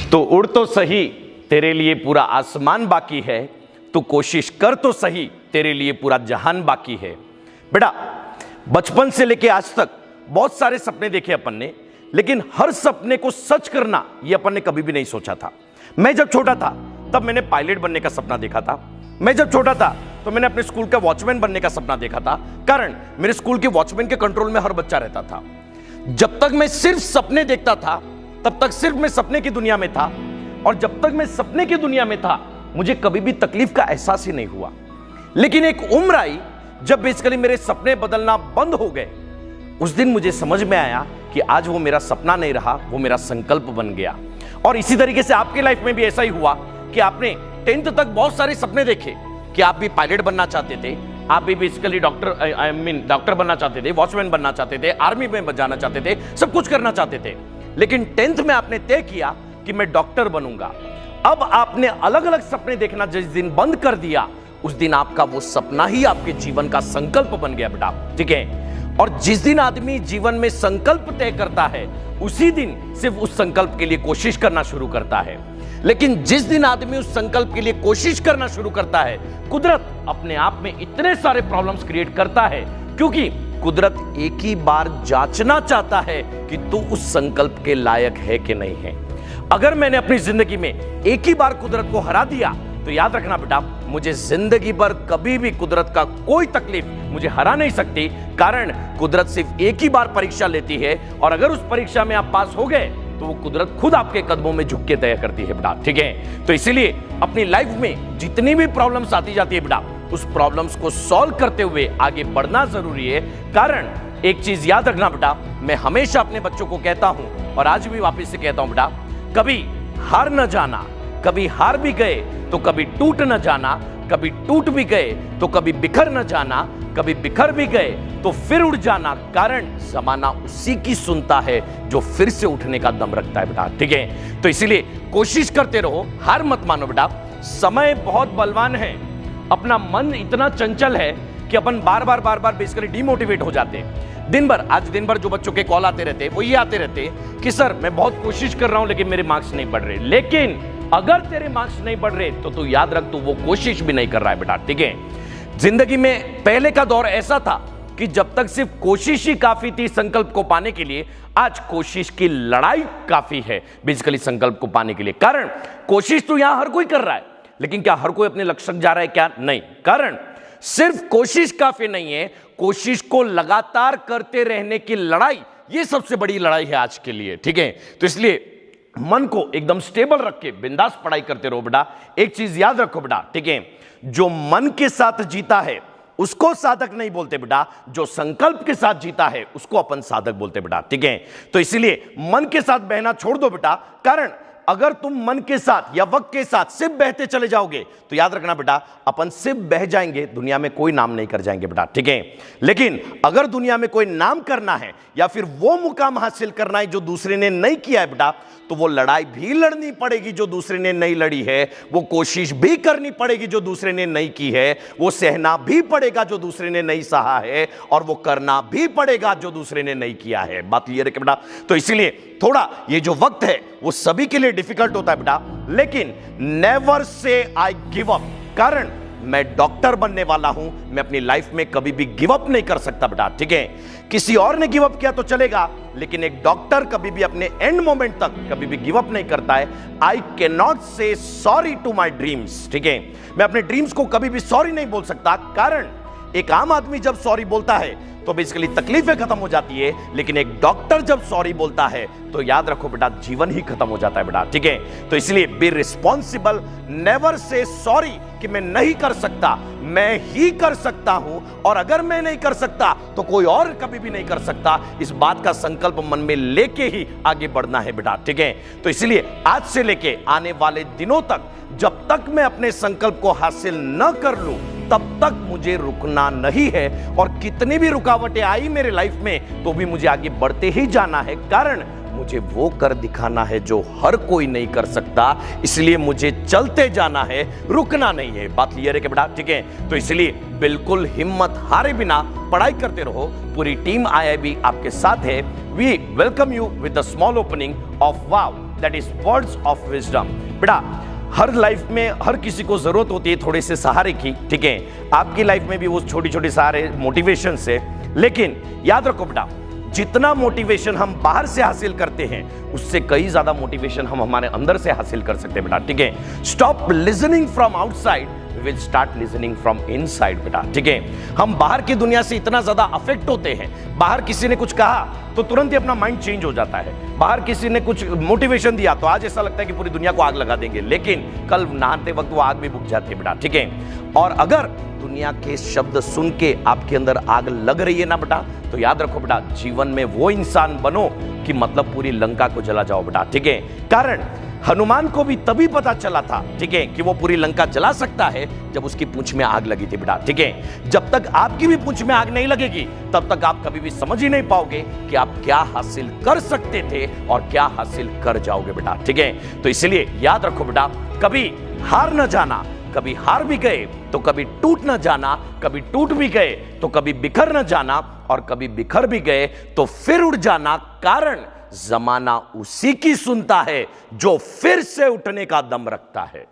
तो उड़ तो सही, तेरे लिए पूरा आसमान बाकी है, तू कोशिश कर तो सही, तेरे लिए पूरा जहान बाकी है। बेटा, बचपन से लेके आज तक बहुत सारे सपने देखे अपन ने, लेकिन हर सपने को सच करना ये अपन ने कभी भी नहीं सोचा था। मैं जब छोटा था तब मैंने पायलट बनने का सपना देखा था। मैं जब छोटा था तो मैंने अपने स्कूल का वॉचमैन बनने का सपना देखा था, कारण मेरे स्कूल के वॉचमैन के कंट्रोल में हर बच्चा रहता था। जब तक मैं सिर्फ सपने देखता था तब तक सिर्फ मैं सपने की दुनिया में था, और जब तक मैं सपने की दुनिया में था मुझे कभी भी तकलीफ का एहसास ही नहीं हुआ। लेकिन एक उम्र आई जब बेसिकली मेरे सपने बदलना बंद हो गए। उस दिन मुझे समझ में आया कि आज वो मेरा सपना नहीं रहा, वो मेरा संकल्प बन गया। और इसी तरीके से आपके लाइफ में भी ऐसा ही हुआ कि आपने 10th तक बहुत सारे सपने देखे कि आप भी पायलट बनना चाहते थे, आप भी बेसिकली डॉक्टर बनना चाहते थे, वॉचमैन बनना चाहते थे, आर्मी में जाना चाहते थे, सब कुछ करना चाहते थे। लेकिन 10th में आपने तय किया कि मैं डॉक्टर बनूंगा। अब आपने अलग अलग सपने देखना जिस दिन बंद कर दिया, उस दिन आपका वो सपना ही आपके जीवन का संकल्प बन गया बेटा, ठीक है। और जिस दिन आदमी जीवन में संकल्प तय करता है उसी दिन सिर्फ उस संकल्प के लिए कोशिश करना शुरू करता है। लेकिन जिस दिन आदमी उस संकल्प के लिए कोशिश करना शुरू करता है, कुदरत अपने आप में इतने सारे प्रॉब्लम्स क्रिएट करता है, क्योंकि कुदरत एक ही बार जांचना चाहता है कि तू उस संकल्प के लायक है कि नहीं है। अगर मैंने अपनी जिंदगी में एक ही बार कुदरत को हरा दिया तो याद रखना बेटा, मुझे जिंदगी भर कभी भी कुदरत का कोई तकलीफ मुझे हरा नहीं सकती, कारण कुदरत सिर्फ एक ही बार परीक्षा लेती है, और अगर उस परीक्षा में आप पास हो गए तो वो कुदरत खुद आपके कदमों में झुक के तय करती है बेटा, ठीक है। तो इसीलिए अपनी लाइफ में जितनी भी प्रॉब्लम्स आती जाती है बेटा, उस प्रॉब्लम्स को सॉल्व करते हुए आगे बढ़ना जरूरी है। कारण एक चीज याद रखना बेटा, मैं हमेशा अपने बच्चों को कहता हूं और आज भी वापस से कहता हूं बेटा, कभी हार न जाना, कभी हार भी गए तो कभी टूट न जाना, कभी टूट भी गए तो कभी बिखर न जाना, कभी बिखर भी गए तो फिर उड़ जाना, कारण जमाना उसी की सुनता है जो फिर से उठने का दम रखता है बेटा, ठीक है। तो इसीलिए कोशिश करते रहो, हार मत मानो बेटा। समय बहुत बलवान है, अपना मन इतना चंचल है कि अपन बार बार बेसिकली डिमोटिवेट हो जाते हैं। आज दिन भर जो बच्चों के कॉल आते रहते, वो ये आते रहते कि सर मैं बहुत कोशिश कर रहा हूं लेकिन मेरे मार्क्स नहीं बढ़ रहे। लेकिन अगर तेरे मार्क्स नहीं बढ़ रहे तो तू याद रख, तू वो कोशिश भी नहीं कर रहा है बेटा, ठीक है। जिंदगी में पहले का दौर ऐसा था कि जब तक सिर्फ कोशिश ही काफी थी संकल्प को पाने के लिए, आज कोशिश की लड़ाई काफी है बेसिकली संकल्प को पाने के लिए। कारण कोशिश तो यहां हर कोई कर रहा है, लेकिन क्या हर कोई अपने लक्ष्य तक जा रहा है? क्या नहीं। कारण सिर्फ कोशिश काफी नहीं है, कोशिश को लगातार करते रहने की लड़ाई, ये सबसे बड़ी लड़ाई है आज के लिए, ठीक है। तो इसलिए मन को एकदम स्टेबल रख के बिंदास पढ़ाई करते रहो बेटा। एक चीज याद रखो बेटा, ठीक है, जो मन के साथ जीता है उसको साधक नहीं बोलते बेटा, जो संकल्प के साथ जीता है उसको अपन साधक बोलते बेटा, ठीक है। तो इसीलिए मन के साथ बहना छोड़ दो बेटा, कारण अगर तुम मन के साथ या वक्त के साथ सिर्फ बहते चले जाओगे तो याद रखना बेटा, अपन सिर्फ बह जाएंगे, दुनिया में कोई नाम नहीं कर जाएंगे बेटा, ठीक है। लेकिन अगर दुनिया में कोई नाम करना है या फिर वो मुकाम हासिल करना है जो दूसरे ने नहीं किया है बेटा, तो वो लड़ाई भी लड़नी पड़ेगी जो दूसरे ने नहीं लड़ी है, वो कोशिश भी करनी पड़ेगी जो दूसरे ने नहीं की है, वो सहना भी पड़ेगा जो दूसरे ने नहीं सहा है, और वो करना भी पड़ेगा जो दूसरे ने नहीं किया है। बात क्लियर है बेटा? तो इसीलिए थोड़ा ये जो वक्त है वो सभी के लिए डिफिकल्ट होता है बेटा, लेकिन never say I give up. कारण मैं डॉक्टर बनने वाला हूं, मैं अपनी लाइफ में कभी भी गिव अप नहीं कर सकता बेटा, ठीक है। किसी और ने गिव अप किया तो चलेगा, लेकिन एक डॉक्टर कभी भी अपने एंड मोमेंट तक कभी भी गिव अप नहीं करता है। आई कैन नॉट से सॉरी टू माई ड्रीम्स, ठीक है। मैं अपने ड्रीम्स को कभी भी सॉरी नहीं बोल सकता, कारण एक आम आदमी जब सॉरी बोलता है तो बेसिकली तकलीफें खत्म हो जाती है, लेकिन एक डॉक्टर जब सॉरी बोलता है तो याद रखो बेटा, जीवन ही खत्म हो जाता है बेटा, ठीक है। तो इसलिए be responsible, never say sorry कि मैं नहीं कर सकता, मैं ही कर सकता हूं, और अगर मैं नहीं कर सकता तो कोई और कभी भी नहीं कर सकता। इस बात का संकल्प मन में लेके ही आगे बढ़ना है बेटा, ठीक है। तो इसलिए आज से लेके आने वाले दिनों तक जब तक मैं अपने संकल्प को हासिल न कर लूं तब तक मुझे रुकना नहीं है, और कितनी भी रुकावटें आई मेरे लाइफ में तो भी मुझे आगे बढ़ते ही जाना है। कारण मुझे वो कर दिखाना है जो हर कोई नहीं कर सकता, इसलिए मुझे चलते जाना है, रुकना नहीं है। बात क्लियर है कि बेटा, ठीक है। तो इसलिए बिल्कुल हिम्मत हारे बिना पढ़ाई करते रहो। पूरी टीम IIB आपके साथ है। We welcome you with the small opening of wow that is words of wisdom. बेटा हर लाइफ में हर किसी को जरूरत होती है थोड़े से सहारे की, ठीक है। आपकी लाइफ में भी वो छोटी छोटी सहारे मोटिवेशन से, लेकिन याद रखो बेटा जितना मोटिवेशन हम बाहर से हासिल करते हैं उससे कई ज्यादा मोटिवेशन हम हमारे अंदर से हासिल कर सकते हैं बेटा, ठीक है। Stop listening from outside, will start listening from inside बेटा, ठीक है। हम बाहर की दुनिया से इतना ज्यादा अफेक्ट होते हैं, बाहर किसी ने कुछ कहा तो तुरंत ही अपना माइंड चेंज हो जाता है, बाहर किसी ने कुछ मोटिवेशन दिया तो आज ऐसा लगता है कि पूरी दुनिया को आग लगा देंगे, लेकिन कल नहाते वक्त वो आग भी बुझ जाती है बेटा, ठीक है। और अगर दुनिया के शब्द सुन के आपके अंदर आग लग रही है ना बेटा, तो याद रखो बेटा जीवन में वो इंसान बनो कि मतलब पूरी लंका को जला जाओ बेटा, ठीक है। कारण हनुमान को भी तभी पता चला था, ठीक है, कि वो पूरी लंका जला सकता है जब उसकी पूंछ में आग लगी थी बेटा, ठीक है। जब तक आपकी भी पूंछ में आग नहीं लगेगी तब तक आप कभी भी समझ ही नहीं पाओगे कि आप क्या हासिल कर सकते थे और क्या हासिल कर जाओगे बेटा, ठीक है। तो इसलिए याद रखो बेटा कभी हार न जाना, कभी हार भी गए तो कभी टूट न जाना, कभी टूट भी गए तो कभी बिखर न जाना, और कभी बिखर भी गए तो फिर उठ जाना। कारण जमाना उसी की सुनता है जो फिर से उठने का दम रखता है।